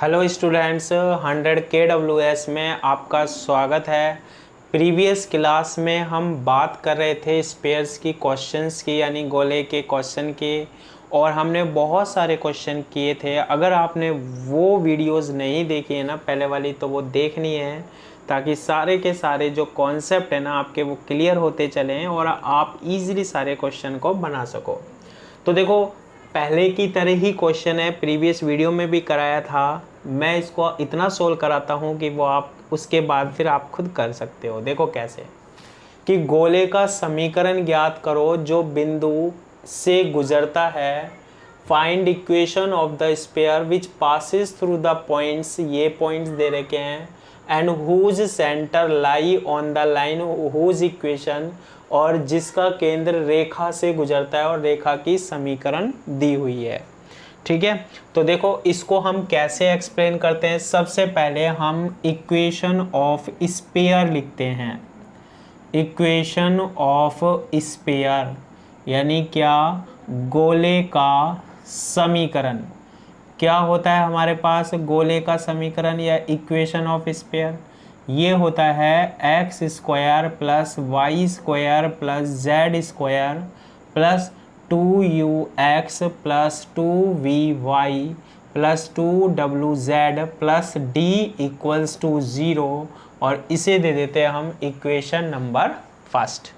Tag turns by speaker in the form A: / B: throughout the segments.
A: Hello students, 100 KWS में आपका स्वागत है। प्रीवियस क्लास में हम बात कर रहे थे स्पेयर्स की क्वेश्चंस की, यानी गोले के क्वेश्चन की, और हमने बहुत सारे क्वेश्चन किए थे। अगर आपने वो वीडियोस नहीं देखी है ना पहले वाली, तो वो देखनी है ताकि सारे के सारे जो कॉन्सेप्ट है ना आपके वो क्लियर होते चलें और आप इजीली सारे क्वेश्चन को बना सको। तो देखो, पहले की तरह ही क्वेश्चन है, प्रीवियस वीडियो में भी कराया था। मैं इसको इतना सोल्व कराता हूँ कि वो आप उसके बाद फिर आप खुद कर सकते हो। देखो कैसे, कि गोले का समीकरण ज्ञात करो जो बिंदु से गुजरता है। Find equation of the sphere which passes through the points, ये पॉइंट्स दे रखे हैं, and whose centre lie on the line whose equation, और जिसका केंद्र रेखा से गुजरता है और रेखा की समीकरण दी हुई है। ठीक है, तो देखो इसको हम कैसे एक्सप्लेन करते हैं। सबसे पहले हम इक्वेशन ऑफ स्फीयर लिखते हैं। इक्वेशन ऑफ स्फीयर यानी क्या? गोले का समीकरण। क्या होता है हमारे पास गोले का समीकरण या इक्वेशन ऑफ स्फीयर? ये होता है x square plus y square plus z square plus 2ux plus 2vy plus 2wz plus d equals to 0, और इसे दे देते हैं हम इक्वेशन नंबर फर्स्ट।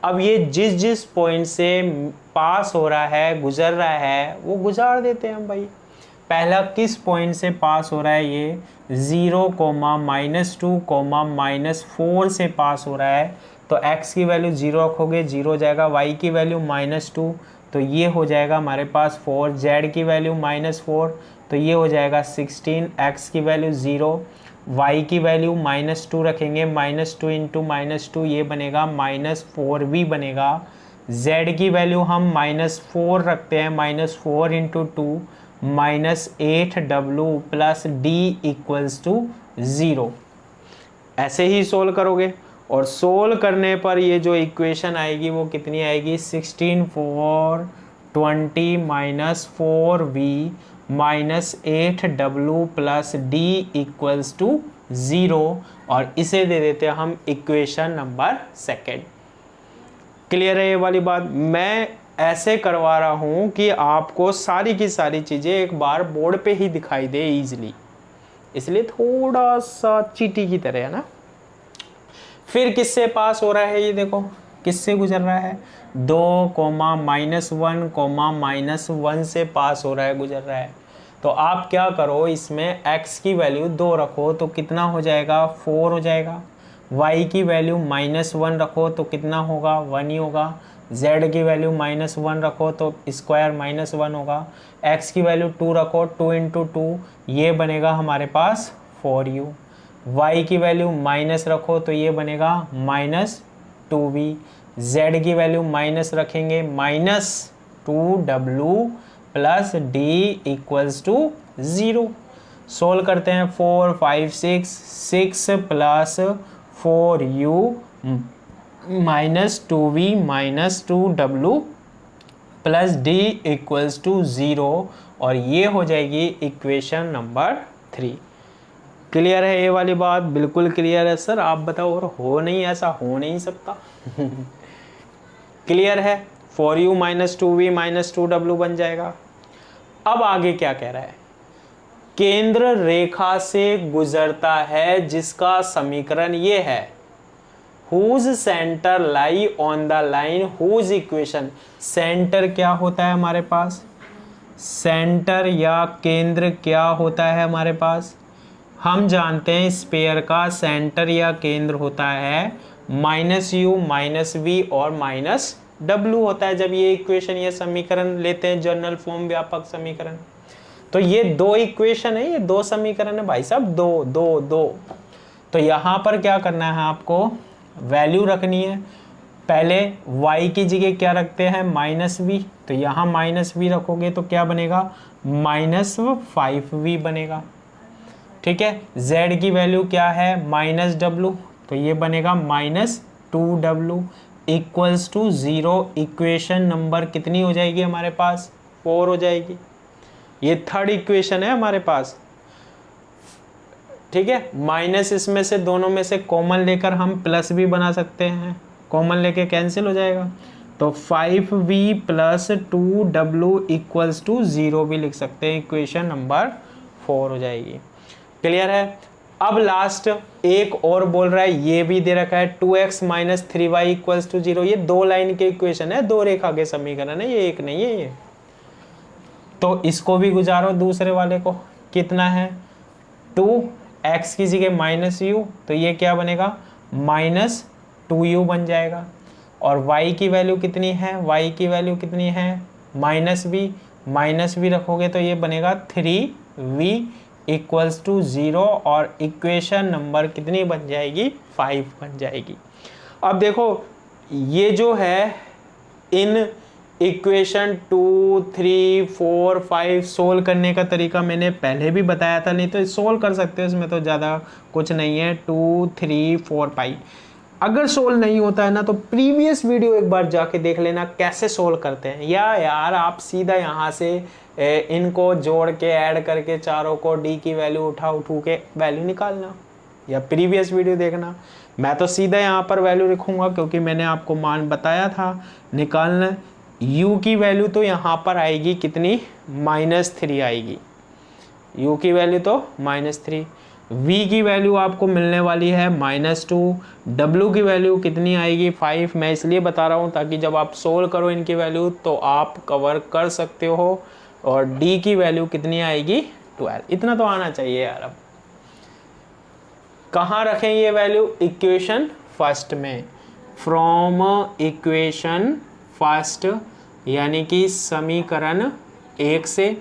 A: अब ये जिस जिस पॉइंट से पास हो रहा है, गुजर रहा है, वो गुजार देते हैं हम भाई। पहला किस पॉइंट से पास हो रहा है? ये 0, -2, -4 से पास हो रहा है। तो x की वैल्यू 0 रखोगे, 0 हो जाएगा। y की वैल्यू -2, तो ये हो जाएगा हमारे पास 4। z की वैल्यू -4, तो ये हो जाएगा 16। x की वैल्यू 0, y की वैल्यू -2 रखेंगे, -2 इंटू -2 ये बनेगा -4v बनेगा। z की वैल्यू हम -4 रखते हैं, -4 into 2 -8w plus d equals to 0। ऐसे ही सोल्व करोगे, और सोल्व करने पर ये जो इक्वेशन आएगी वो कितनी आएगी? 16 4 20 -4v -8w plus d equals to 0, और इसे दे देते हैं हम इक्वेशन नंबर सेकेंड। क्लियर है ये वाली बात? मैं ऐसे करवा रहा हूं कि आपको सारी की सारी चीज़ें एक बार बोर्ड पे ही दिखाई दे इजीली, इसलिए थोड़ा सा चीटी की तरह है ना। फिर किससे पास हो रहा है? ये देखो किससे गुजर रहा है? 2, -1, -1 से पास हो रहा है, गुजर रहा है। तो आप क्या करो, इसमें x की वैल्यू 2 रखो तो कितना हो जाएगा? 4 हो जाएगा। y की वैल्यू -1 रखो तो कितना होगा? 1 ही होगा। z की वैल्यू -1 रखो तो स्क्वायर -1 होगा। x की वैल्यू 2 रखो, 2 इंटू 2 ये बनेगा हमारे पास 4u। y की वैल्यू माइनस रखो तो ये बनेगा -2v। z की वैल्यू माइनस रखेंगे, -2w plus d equals to 0। Solve करते हैं। 4 5 6 plus 4u -2v -2w plus d equals to 0, और ये हो जाएगी इक्वेशन नंबर 3। क्लियर है ये वाली बात? बिल्कुल क्लियर है सर, आप बताओ। और हो नहीं, ऐसा हो नहीं सकता। क्लियर है? 4u -2v -2w बन जाएगा। अब आगे क्या कह रहा है? केंद्र रेखा से गुजरता है जिसका समीकरण ये है। Whose centre lie on the line whose equation. Centre क्या होता है हमारे पास? सेंटर या केंद्र क्या होता है हमारे पास? हम जानते हैं स्फीयर का सेंटर या केंद्र होता है -u -v और -w होता है। जब ये इक्वेशन, ये समीकरण लेते हैं, जनरल फॉर्म व्यापक समीकरण, तो ये 2 इक्वेशन है, ये 2 समीकरण है भाई साहब, 2 2 2। तो यहाँ पर क्या करना है आपको? वैल्यू रखनी है। पहले y की जगह क्या रखते हैं? -v, तो यहाँ -v रखोगे तो क्या बनेगा? -5v बनेगा। ठीक है। z की वैल्यू क्या है? -w, तो ये बनेगा -2w equals to 0। Equation number कितनी हो जाएगी हमारे पास? 4 हो जाएगी। ये थर्ड इक्वेशन है हमारे पास। ठीक है, माइनस इसमें से दोनों में से कॉमन लेकर हम प्लस भी बना सकते हैं, कॉमन लेके कैंसिल हो जाएगा, तो 5v plus 2w equals to 0 भी लिख सकते हैं, इक्वेशन नंबर 4 हो जाएगी। क्लियर है। अब लास्ट एक और बोल रहा है, ये भी दे रखा है 2x minus 3y equals to 0। ये 2 लाइन के इक्वेशन है, 2 रेखा के समीकरण है, ये एक नहीं है ये। तो इसको भी गुजारो दूसरे वाले को, कितना है 2x की जगह माइनस यू, तो ये क्या बनेगा माइनस 2u बन जाएगा। और y की वैल्यू कितनी है, y की वैल्यू कितनी है माइनस भी रखोगे तो ये बनेगा 3v इक्वल्स टू 0 और इक्वेशन नंबर कितनी बन जाएगी 5 बन जाएगी। अब देखो ये जो है इन इक्वेशन 2, 3, 4, 5 सोल्व करने का तरीका मैंने पहले भी बताया था, नहीं तो सोल्व कर सकते हो, इसमें तो ज़्यादा कुछ नहीं है। 2, 3, 4, 5 अगर सोल्व नहीं होता है ना तो प्रीवियस वीडियो एक बार जाके देख लेना कैसे सोल्व करते हैं, या यार आप सीधा यहाँ से इनको जोड़ के ऐड करके चारों को d की वैल्यू उठा के वैल्यू निकालना, या प्रीवियस वीडियो देखना। मैं तो सीधा यहाँ पर वैल्यू लिखूंगा क्योंकि मैंने आपको मान बताया था निकालना। u की वैल्यू तो यहाँ पर आएगी कितनी -3 आएगी, u की वैल्यू तो -3, v की वैल्यू आपको मिलने वाली है -2, w की वैल्यू कितनी आएगी 5। मैं इसलिए बता रहा हूँ ताकि जब आप सोल्व करो इनकी वैल्यू तो आप कवर कर सकते हो। और d की वैल्यू कितनी आएगी 12, इतना तो आना चाहिए यार। अब कहाँ रखें ये वैल्यू, इक्वेशन फर्स्ट में, फ्रॉम इक्वेशन फर्स्ट यानी कि समीकरण 1 से।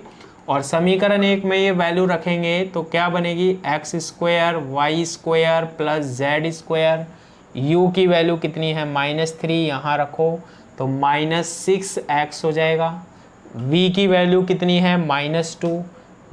A: और समीकरण 1 में ये वैल्यू रखेंगे तो क्या बनेगी x square y square plus z square. u की वैल्यू कितनी है -3, यहाँ रखो तो -6x हो जाएगा। v की वैल्यू कितनी है -2,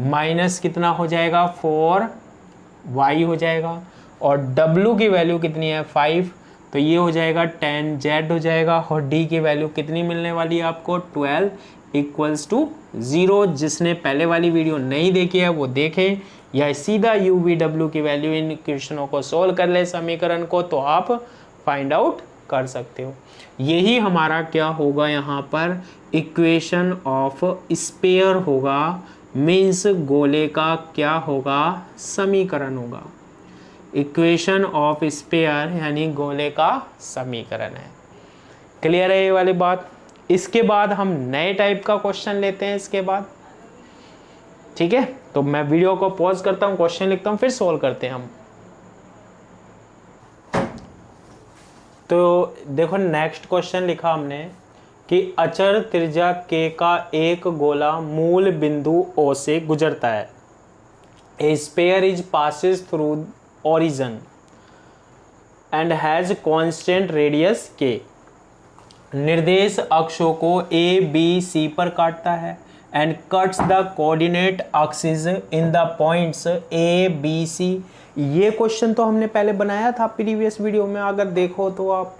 A: माइनस कितना हो जाएगा 4y हो जाएगा। और w की वैल्यू कितनी है 5, तो ये हो जाएगा 10z हो जाएगा। और d की वैल्यू कितनी मिलने वाली है आपको 12 इक्वल्स टू 0। जिसने पहले वाली वीडियो नहीं देखी है वो देखे, या सीधा u v w की वैल्यू इन क्वेश्चनों को सोल्व कर ले समीकरण को, तो आप फाइंड आउट कर सकते हो। यही हमारा क्या होगा यहाँ पर इक्वेशन ऑफ स्पेयर होगा, मीन्स गोले का क्या होगा समीकरण होगा। इक्वेशन ऑफ स्पेयर यानी गोले का समीकरण है। क्लियर है ये वाली बात। इसके बाद हम नए टाइप का क्वेश्चन लेते हैं इसके बाद, ठीक है। तो मैं वीडियो को पॉज करता हूं, क्वेश्चन लिखता हूं, फिर सोल्व करते हैं हम। तो देखो नेक्स्ट क्वेश्चन लिखा हमने कि अचर त्रिज्या k का एक गोला मूल बिंदु O से गुजरता है। A sphere is passes through origin and has constant radius k। निर्देश अक्षों को ए बी सी पर काटता है and cuts the coordinate axis in the points A B C. ये क्वेश्चन तो हमने पहले बनाया था प्रीवियस वीडियो में, अगर देखो तो आप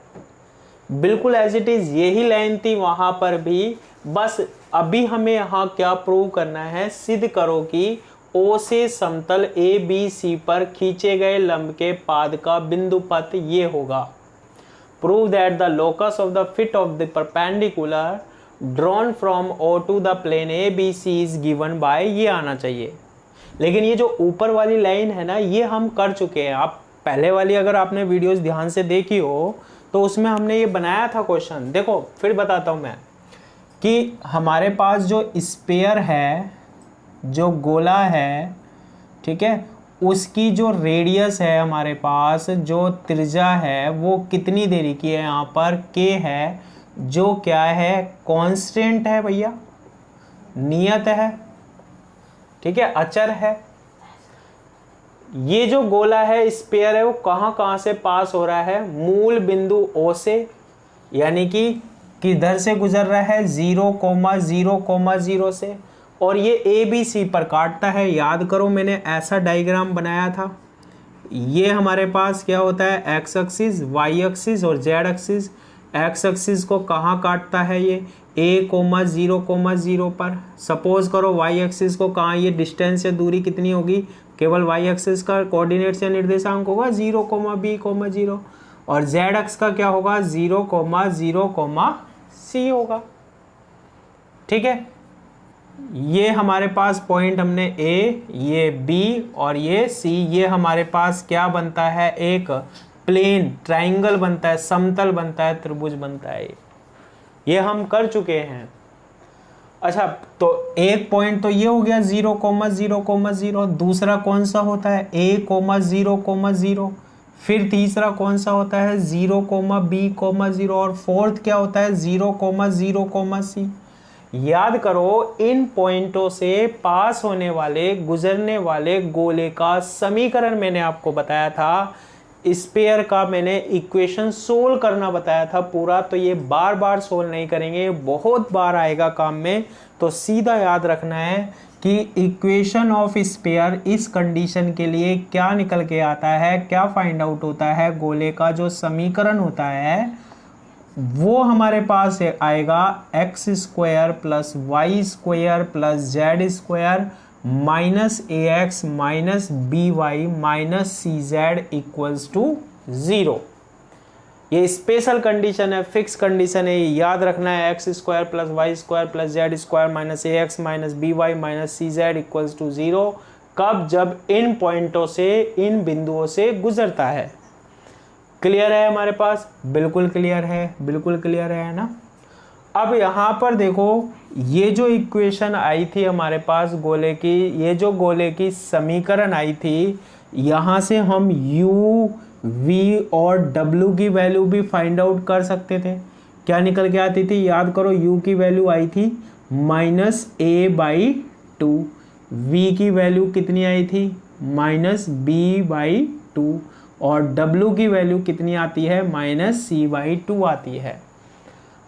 A: बिल्कुल एज इट इज यही लाइन थी वहां पर भी। बस अभी हमें यहाँ क्या प्रूव करना है, सिद्ध करो कि ओ से समतल ए बी सी पर खींचे गए लंब के पाद का बिंदु पथ ये होगा। Prove that the locus of the fit of the perpendicular drawn from O to the plane ABC is given by, ये आना चाहिए। लेकिन ये जो ऊपर वाली लाइन है ना, ये हम कर चुके हैं। आप पहले वाली अगर आपने वीडियोस ध्यान से देखी हो तो उसमें हमने ये बनाया था क्वेश्चन। देखो फिर बताता हूँ मैं कि हमारे पास जो स्पेयर है, जो गोला है, ठीक है, उसकी जो रेडियस है हमारे पास, जो त्रिज्या है वो कितनी दे रखी है यहाँ पर k है, जो क्या है कांस्टेंट है भैया, नियत है, ठीक है, अचर है। ये जो गोला है स्पेयर है वो कहाँ से पास हो रहा है, मूल बिंदु O से, यानी कि किधर से गुजर रहा है 0,0,0 से, और ये ए बी सी पर काटता है। याद करो मैंने ऐसा डायग्राम बनाया था। ये हमारे पास क्या होता है एक्स एक्सिस, वाई एक्सिस और जेड एक्सिस। एक्स एक्सिस को कहाँ काटता है ये a,0,0 पर। सपोज करो वाई एक्सिस को कहाँ, ये डिस्टेंस या दूरी कितनी होगी केवल y एक्सिस का कोऑर्डिनेट्स या निर्देशांक होगा 0, b, 0 और z अक्ष का क्या होगा 0, 0, c होगा। ठीक है, ये हमारे पास पॉइंट हमने A, ये B और ये C, ये हमारे पास क्या बनता है, एक प्लेन ट्राइंगल बनता है, समतल बनता है, त्रिभुज बनता है। ये हम कर चुके हैं। अच्छा, तो एक पॉइंट तो ये हो गया 0, 0, 0। दूसरा कौन सा होता है A, 0, 0। फिर तीसरा कौन सा होता है 0, b, 0 और फोर्थ क्या होता है 0, 0, c। याद करो, इन पॉइंटों से पास होने वाले, गुजरने वाले गोले का समीकरण मैंने आपको बताया था। स्पेयर का मैंने इक्वेशन सोल्व करना बताया था पूरा, तो ये बार बार सोल्व नहीं करेंगे, बहुत बार आएगा काम में। तो सीधा याद रखना है कि इक्वेशन ऑफ स्पेयर इस कंडीशन के लिए क्या निकल के आता है, क्या फाइंड आउट होता है, गोले का जो समीकरण होता है वो हमारे पास आएगा x² plus y² plus z² minus ax minus by minus cz equals to 0। ये स्पेशल कंडीशन है, फिक्स कंडीशन है, याद रखना है। x² plus y² plus z² minus ax minus by minus cz equals to 0। कब? जब इन पॉइंटों से, इन बिंदुओं से गुजरता है। क्लियर है हमारे पास? बिल्कुल क्लियर है, बिल्कुल क्लियर है ना। अब यहाँ पर देखो, ये जो इक्वेशन आई थी हमारे पास गोले की, ये जो गोले की समीकरण आई थी, यहाँ से हम u, v और w की वैल्यू भी फाइंड आउट कर सकते थे। क्या निकल के आती थी? याद करो, u की वैल्यू आई थी -a/2, v की वैल्यू कितनी आई थी -b/2 और W की वैल्यू कितनी आती है -c/2 आती है।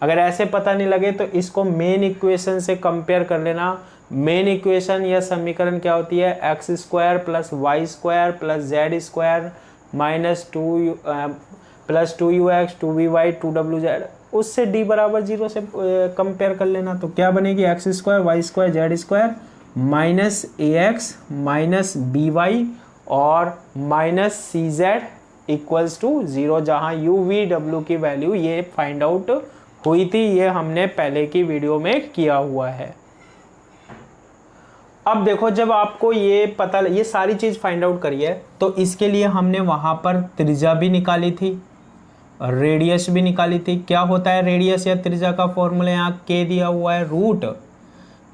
A: अगर ऐसे पता नहीं लगे तो इसको मेन इक्वेशन से कंपेयर कर लेना। मेन इक्वेशन या समीकरण क्या होती है? x² plus y² plus z² minus 2x 2by 2wz, उससे d बराबर 0 से कंपेयर कर लेना। तो क्या बनेगी? x² y² z² minus ax minus by और माइनस cz इक्वल्स टू 0, जहाँ u, v, w की वैल्यू ये फाइंड आउट हुई थी। ये हमने पहले की वीडियो में किया हुआ है। अब देखो, जब आपको ये सारी चीज फाइंड आउट करी है, तो इसके लिए हमने वहां पर त्रिज्या भी निकाली थी, रेडियस भी निकाली थी। क्या होता है रेडियस या त्रिज्या का फॉर्मूला? यहाँ k दिया हुआ है, root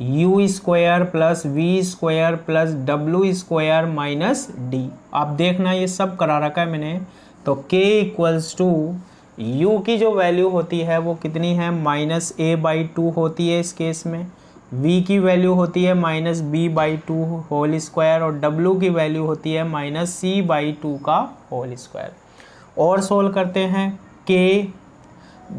A: u² plus v² plus w² minus d। आप देखना, ये सब करा रखा है मैंने। तो k इक्वल्स टू u की जो वैल्यू होती है वो कितनी है -a/2 होती है इस केस में, v की वैल्यू होती है -b/2 होल स्क्वायर और w की वैल्यू होती है -c/2 का होल स्क्वायर। और सोल्व करते हैं, k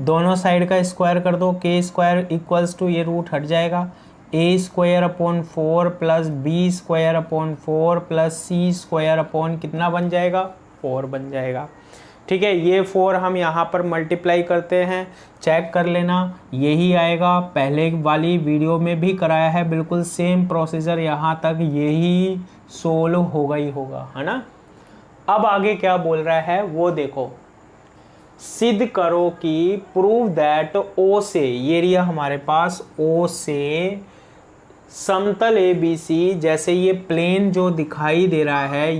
A: दोनों साइड का स्क्वायर कर दो, k² इक्वल्स टू, ये रूट हट जाएगा, a²/4 plus b²/4 plus c² कितना बन जाएगा? 4 बन जाएगा। ठीक है, ये 4 हम यहाँ पर मल्टीप्लाई करते हैं, चेक कर लेना, यही आएगा। पहले वाली वीडियो में भी कराया है, बिल्कुल सेम प्रोसीजर, यहाँ तक यही सोल्व होगा ही होगा, है ना। अब आगे क्या बोल रहा है वो देखो, सिद्ध करो कि प्रूव दैट O से, ये रिया हमारे पास O से समतल ABC, जैसे ये प्लेन जो दिखाई दे रहा है,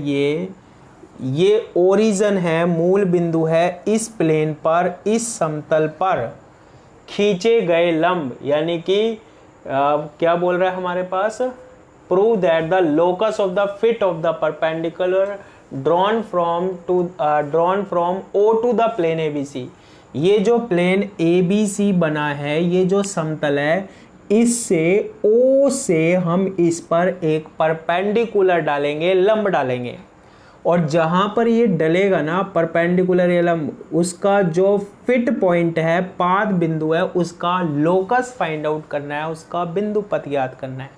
A: ये ओरिजिन है, मूल बिंदु है इस प्लेन पर, इस समतल पर खींचे गए लंब, यानी कि क्या बोल रहा है हमारे पास, prove that the locus of the foot of the perpendicular drawn from O to the plane ABC। ये जो प्लेन ABC बना है, ये जो समतल है, इससे O से हम इस पर एक परपेंडिकुलर डालेंगे, लंब डालेंगे, और जहां पर ये डलेगा ना परपेंडिकुलर ये लंब, उसका जो फिट पॉइंट है, पाद बिंदु है, उसका लोकस फाइंड आउट करना है, उसका बिंदु पथ ज्ञात करना है।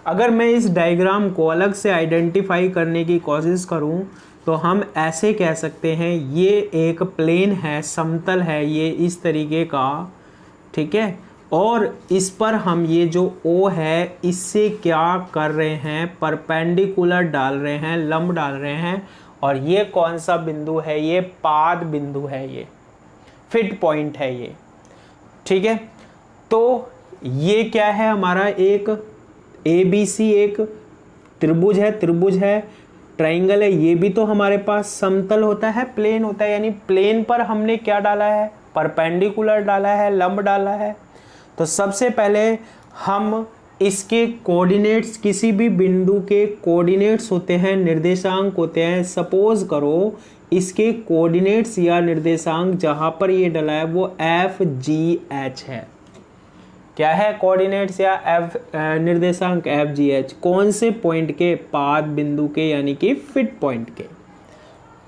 A: अगर मैं इस डायग्राम को अलग से आइडेंटिफाई करने की कोशिश करूं तो हम ऐसे कह सकते हैं, ये एक प्लेन है, समतल है ये इस तरीके का, ठीक है, और इस पर हम ये जो O है इससे क्या कर रहे हैं, परपेंडिकुलर डाल रहे हैं, लंब डाल रहे हैं। और ये कौन सा बिंदु है, ये पाद बिंदु है, ये फिट पॉइंट है ये, ठीक है। तो ये क्या है हमारा, एक ABC एक त्रिभुज है, ट्राइंगल है, ये भी तो हमारे पास समतल होता है, प्लेन होता है, यानी प्लेन पर हमने क्या डाला है, परपेंडिकुलर डाला है, लंब डाला है। तो सबसे पहले हम इसके कोऑर्डिनेट्स, किसी भी बिंदु के कोऑर्डिनेट्स होते हैं, निर्देशांक होते हैं। सपोज करो इसके कोऑर्डिनेट्स या निर्देशांक जहां पर ये डला है वो FGH है। क्या है कोऑर्डिनेट्स या निर्देशांक FGH, कौन से पॉइंट के, पाद बिंदु के, यानी कि फिट पॉइंट के।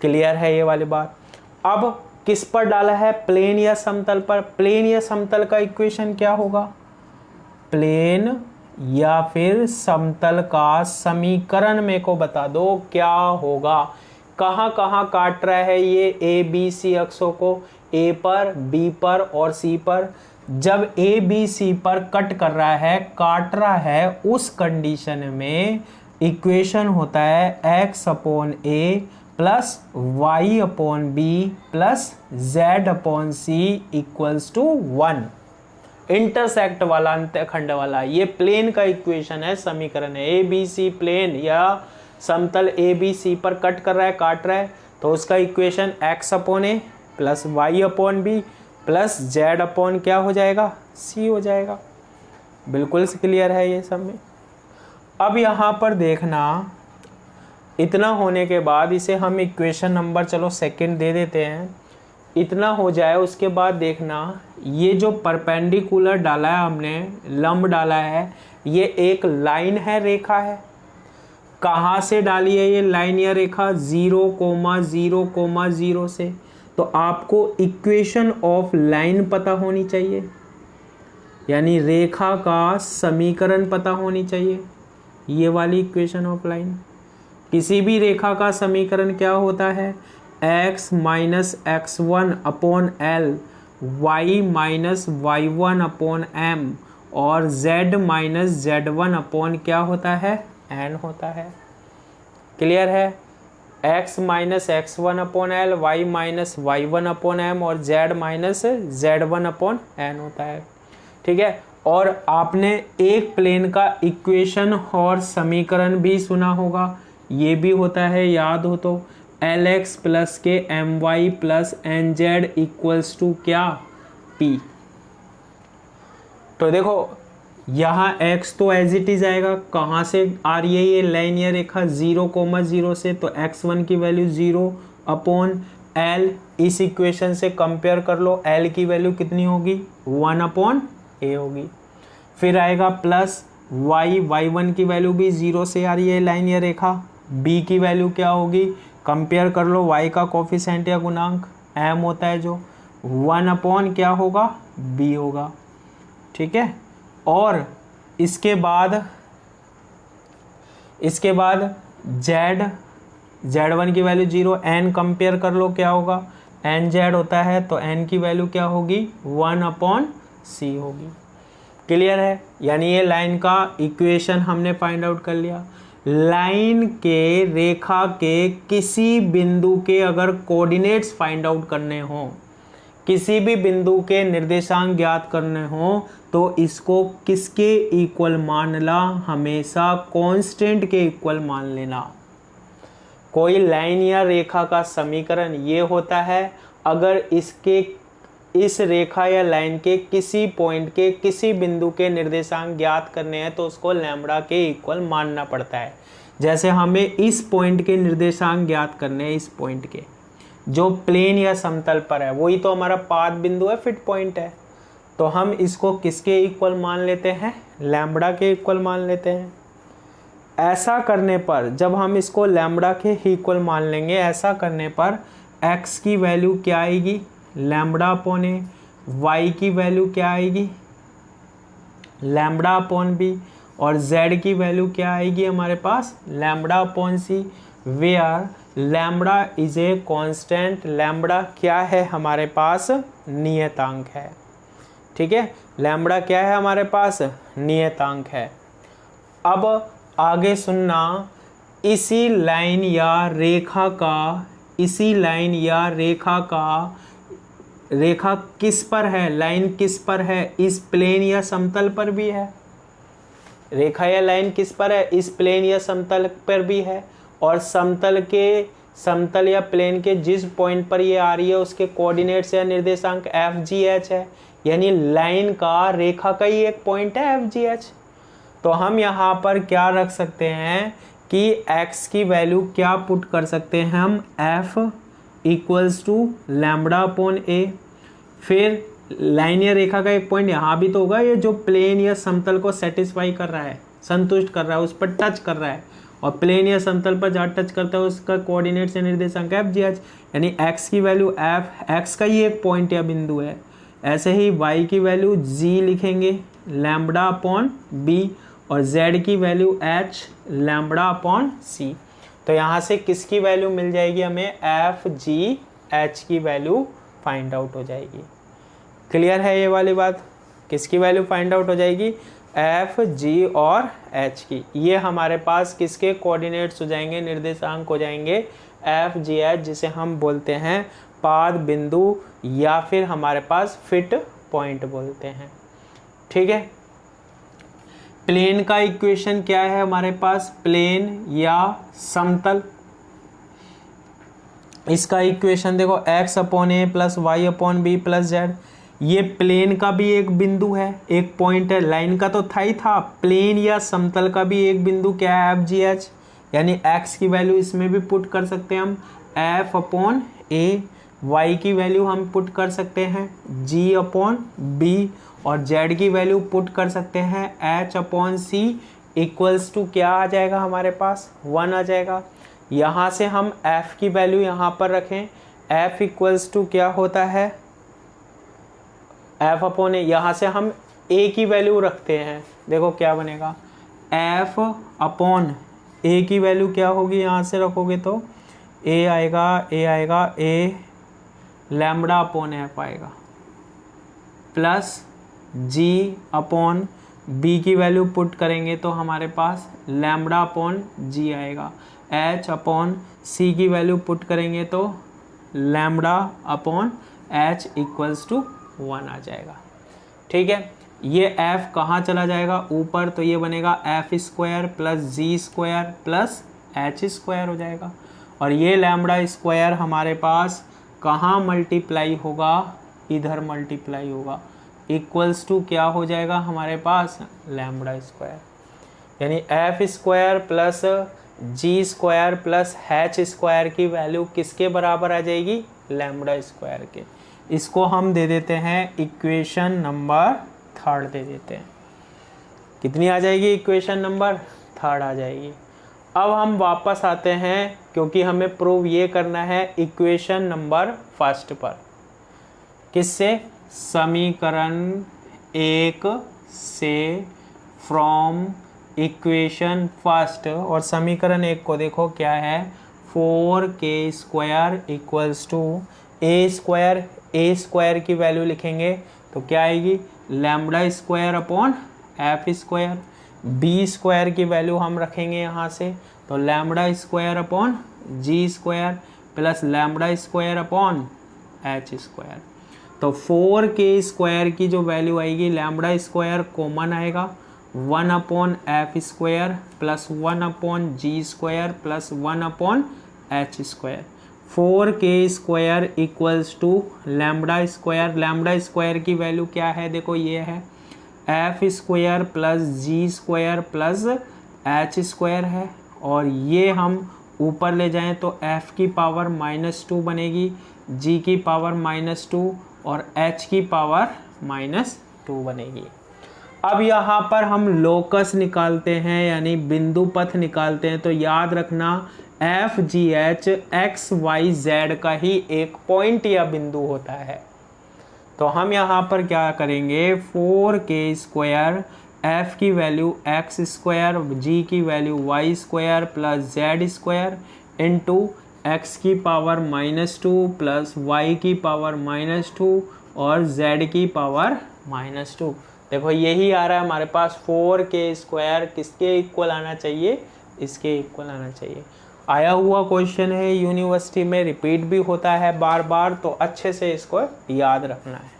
A: क्लियर है ये वाली बात। अब किस पर डाला है, प्लेन या समतल पर। प्लेन या समतल का इक्वेशन क्या होगा, प्लेन या फिर समतल का समीकरण मेरे को बता दो क्या होगा। कहाँ कहाँ काट रहा है ये ABC अक्षों को, A पर, B पर और C पर। जब ABC पर कट कर रहा है, काट रहा है, उस कंडीशन में इक्वेशन होता है x/a plus y/b plus z/c equals to 1। Intersect वाला, अंतःखंड वाला, ये प्लेन का इक्वेशन है, समीकरण है। ABC प्लेन या समतल ABC पर कट कर रहा है, काट रहा है, तो उसका equation x/a plus y/b plus z/ क्या हो जाएगा, c हो जाएगा। बिल्कुल क्लियर है ये सब में। अब यहाँ पर देखना, इतना होने के बाद इसे हम इक्वेशन नंबर चलो सेकंड दे देते हैं। इतना हो जाए उसके बाद देखना, ये जो परपेंडिकुलर डाला है हमने, लंब डाला है, ये एक लाइन है, रेखा है। कहाँ से डाली है ये लाइन या रेखा, 0,0,0 से। तो आपको इक्वेशन ऑफ लाइन पता होनी चाहिए, यानी रेखा का समीकरण पता होनी चाहिए, ये वाली इक्वेशन ऑफ लाइन। किसी भी रेखा का समीकरण क्या होता है, x minus x1 upon L, y minus y1 upon M और z माइनस z1 अपॉन क्या होता है, n होता है। क्लियर है, x minus x1 upon L, y minus y1 upon M और z minus z1 upon n होता है, ठीक है। और आपने एक प्लेन का इक्वेशन और समीकरण भी सुना होगा, ये भी होता है, याद हो तो, Lx प्लस के My plus Nz equals to क्या, P। तो देखो यहाँ x तो एज इट इज आएगा, कहाँ से आ रही है ये लाइन या रेखा, 0,0 से, तो x1 की वैल्यू 0 अपॉन L। इस इक्वेशन से कंपेयर कर लो, L की वैल्यू कितनी होगी, 1 अपॉन A होगी। फिर आएगा प्लस y1 की वैल्यू भी 0 से आ रही है लाइन या रेखा, b की वैल्यू क्या होगी, कंपेयर कर लो, y का कोफिशिएंट या गुणांक m होता है जो 1 अपॉन क्या होगा, b होगा, ठीक है। और इसके बाद z1 की वैल्यू 0, n कंपेयर कर लो क्या होगा, nz होता है, तो n की वैल्यू क्या होगी, 1 अपॉन c होगी। क्लियर है, यानी ये लाइन का इक्वेशन हमने फाइंड आउट कर लिया। लाइन के, रेखा के किसी बिंदु के अगर कोऑर्डिनेट्स फाइंड आउट करने हो, किसी भी बिंदु के निर्देशांक ज्ञात करने हो, तो इसको किसके इक्वल मानना, हमेशा कांस्टेंट के इक्वल मान लेना। कोई लाइन या रेखा का समीकरण ये होता है, अगर इस रेखा या लाइन के किसी पॉइंट के, किसी बिंदु के निर्देशांक ज्ञात करने हैं तो उसको लैम्बडा के इक्वल मानना पड़ता है। जैसे हमें इस पॉइंट के निर्देशांक ज्ञात करने हैं, इस पॉइंट के जो प्लेन या समतल पर है, वही तो हमारा पाद बिंदु है, फिट पॉइंट है, तो हम इसको किसके इक्वल मान लेते हैं, लैम्बडा के इक्वल मान लेते हैं। ऐसा करने पर, जब हम इसको लैम्बडा के इक्वल मान लेंगे, ऐसा करने पर x की वैल्यू क्या आएगी, लैम्बडा अपॉन ए, y की वैल्यू क्या आएगी, लैम्बडा अपॉन बी, और z की वैल्यू क्या आएगी हमारे पास, lambda upon c, where lambda is a constant. Lambda क्या है हमारे पास, नियतांक है, ठीक है, लैम्बडा क्या है हमारे पास, नियतांक है। अब आगे सुनना, इसी लाइन या रेखा का, इसी लाइन या रेखा का, रेखा किस पर है, लाइन किस पर है, इस प्लेन या समतल पर भी है। रेखा या लाइन किस पर है, इस प्लेन या समतल पर भी है, और समतल के, समतल या प्लेन के जिस पॉइंट पर ये आ रही है उसके कोऑर्डिनेट्स या निर्देशांक एफ जी एच है, यानी लाइन का, रेखा का ही एक पॉइंट है एफ जी एच। तो हम यहाँ पर क्या रख सकते हैं कि x की वैल्यू क्या पुट कर सकते हैं हम, f equals to lambda upon a। फिर लाइन या रेखा का एक पॉइंट यहाँ भी तो होगा, ये जो प्लेन या समतल को सेटिस्फाई कर रहा है, संतुष्ट कर रहा है, उस पर टच कर रहा है, और प्लेन या समतल पर जहाँ टच करता है उसका कोऑर्डिनेट से निर्देशांक एफ जी एच, यानी x की वैल्यू f, x का ही एक पॉइंट या बिंदु है। ऐसे ही y की वैल्यू g लिखेंगे लैम्बडा अपॉन b, और z की value h lambda upon c। तो यहाँ से किसकी वैल्यू मिल जाएगी हमें, f g h की वैल्यू फाइंड आउट हो जाएगी। क्लियर है ये वाली बात, किसकी वैल्यू फाइंड आउट हो जाएगी, f g और h की। ये हमारे पास किसके कोऑर्डिनेट्स हो जाएंगे, निर्देशांक हो जाएंगे f g h, जिसे हम बोलते हैं पाद बिंदु या फिर हमारे पास फिट पॉइंट बोलते हैं। ठीक है, प्लेन का इक्वेशन क्या है हमारे पास, प्लेन या समतल, इसका इक्वेशन देखो x upon a plus y upon b plus z. ये प्लेन का भी एक बिंदु है, एक पॉइंट है, लाइन का तो था ही था, प्लेन या समतल का भी एक बिंदु क्या है, एफ जी एच, यानी x की वैल्यू इसमें भी पुट कर सकते हैं हम f अपॉन ए, y की वैल्यू हम पुट कर सकते हैं g अपॉन बी, और z की वैल्यू पुट कर सकते हैं h upon C equals to क्या आ जाएगा हमारे पास, 1 आ जाएगा। यहाँ से हम f की वैल्यू यहाँ पर रखें, f इक्वल्स टू क्या होता है, f अपॉन ए, यहाँ से हम a की वैल्यू रखते हैं, देखो क्या बनेगा, f अपॉन a की वैल्यू क्या होगी, यहाँ से रखोगे तो a आएगा a लैम्बडा अपॉन f आएगा, प्लस g अपॉन b की वैल्यू पुट करेंगे तो हमारे पास लैम्बडा अपॉन g आएगा, h अपॉन c की वैल्यू पुट करेंगे तो lambda upon h equals to 1 आ जाएगा। ठीक है, ये f कहाँ चला जाएगा ऊपर, तो ये बनेगा f square plus g square plus h square हो जाएगा, और ये लैम्बडा स्क्वायर हमारे पास कहाँ मल्टीप्लाई होगा, इधर मल्टीप्लाई होगा, इक्वल्स टू क्या हो जाएगा हमारे पास, लैम्बडा स्क्वायर, यानी f square plus g square plus h square की वैल्यू किसके बराबर आ जाएगी, लैम्बडा स्क्वायर के। इसको हम दे देते हैं इक्वेशन नंबर 3 दे देते हैं, कितनी आ जाएगी, इक्वेशन नंबर 3 आ जाएगी। अब हम वापस आते हैं, क्योंकि हमें प्रूव ये करना है इक्वेशन नंबर 1 पर, किससे, समीकरण 1 से, फ्रॉम इक्वेशन 1, और समीकरण 1 को देखो क्या है, 4k square equals to a square की वैल्यू लिखेंगे तो क्या आएगी, lambda square upon f square, b square की वैल्यू हम रखेंगे यहाँ से तो lambda square upon g square plus lambda square upon h square. तो 4k स्क्वायर की जो वैल्यू आएगी, लैम्बडा स्क्वायर कॉमन आएगा, 1 upon F square plus 1 upon G square plus 1 upon H square. 4k square equals to lambda square की value क्या है, देखो ये है F square plus G square plus H square है, और ये हम ऊपर ले जाएं तो f की पावर -2 बनेगी, g की पावर -2 और h की पावर -2 बनेगी। अब यहाँ पर हम लोकस निकालते हैं, यानी बिंदु पथ निकालते हैं, तो याद रखना F G H X Y Z का ही एक पॉइंट या बिंदु होता है। तो हम यहाँ पर क्या करेंगे, 4k स्क्वायर f की वैल्यू x स्क्वायर, g की value y square plus z square into x की पावर -2 प्लस y की पावर -2 और z की पावर -2। देखो यही आ रहा है हमारे पास, 4k² किसके इक्वल आना चाहिए, इसके इक्वल आना चाहिए। आया हुआ क्वेश्चन है, यूनिवर्सिटी में रिपीट भी होता है बार बार, तो अच्छे से इसको याद रखना है।